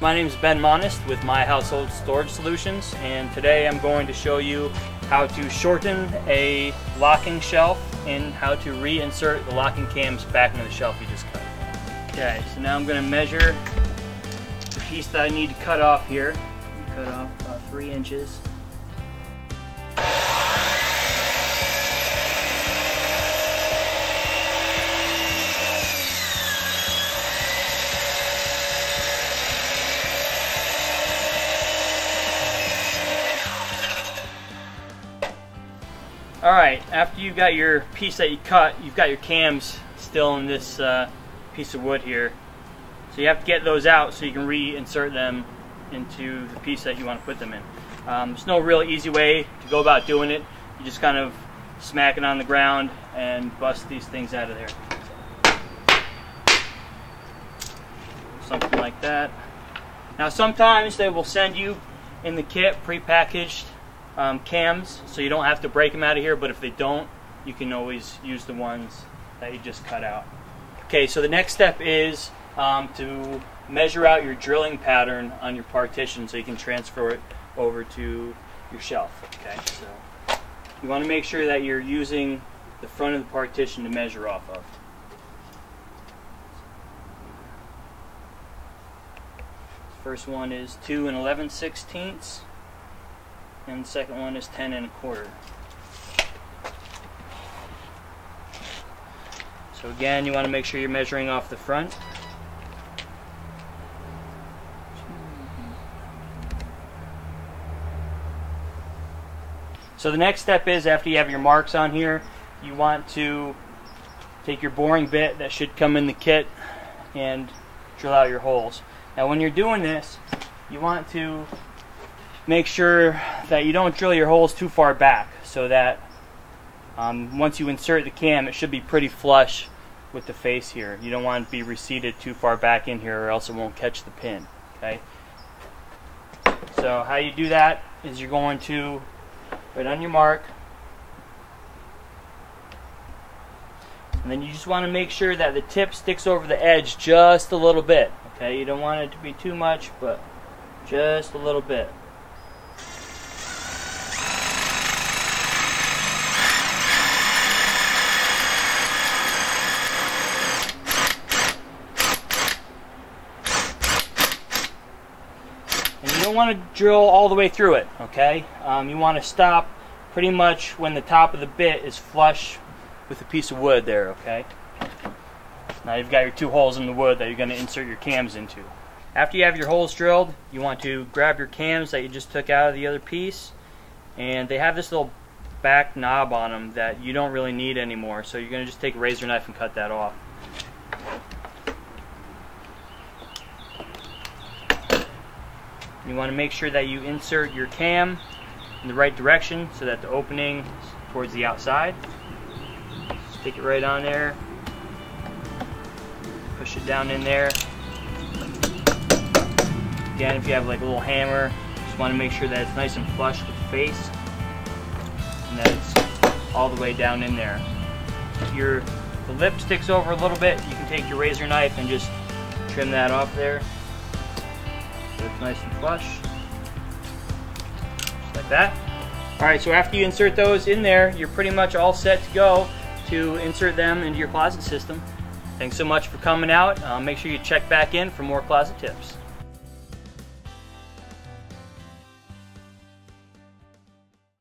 My name is Ben Monist with My Household Storage Solutions, and today I'm going to show you how to shorten a locking shelf and how to reinsert the locking cams back into the shelf you just cut. Okay, so now I'm going to measure the piece that I need to cut off here. Cut off about 3 inches. Alright, after you've got your piece that you cut, you've got your cams still in this piece of wood here. So you have to get those out so you can reinsert them into the piece that you want to put them in. There's no real easy way to go about doing it. You just kind of smack it on the ground and bust these things out of there. Something like that. Now sometimes they will send you in the kit prepackaged cams, so you don't have to break them out of here, but if they don't, you can always use the ones that you just cut out. Okay, so the next step is to measure out your drilling pattern on your partition so you can transfer it over to your shelf. Okay, so you want to make sure that you're using the front of the partition to measure off of. First one is 2 11/16, and the second one is 10 1/4. So again, you want to make sure you're measuring off the front. So the next step is, after you have your marks on here, you want to take your boring bit that should come in the kit and drill out your holes. Now when you're doing this, you want to make sure that you don't drill your holes too far back, so that once you insert the cam, it should be pretty flush with the face here. You don't want to be receded too far back in here, or else it won't catch the pin. Okay. So how you do that is you're going to right on your mark, and then you just want to make sure that the tip sticks over the edge just a little bit. Okay, you don't want it to be too much, but just a little bit. You don't want to drill all the way through it, okay? You want to stop pretty much when the top of the bit is flush with a piece of wood there, okay? Now you've got your 2 holes in the wood that you're going to insert your cams into. After you have your holes drilled, you want to grab your cams that you just took out of the other piece, and they have this little back knob on them that you don't really need anymore, so you're going to just take a razor knife and cut that off. You want to make sure that you insert your cam in the right direction so that the opening is towards the outside. Stick it right on there. Push it down in there. Again, if you have like a little hammer, just want to make sure that it's nice and flush with the face and that it's all the way down in there. If the lip sticks over a little bit, you can take your razor knife and just trim that off there. So it's nice and flush, just like that. Alright, so after you insert those in there, you're pretty much all set to go to insert them into your closet system. Thanks so much for coming out. Make sure you check back in for more closet tips.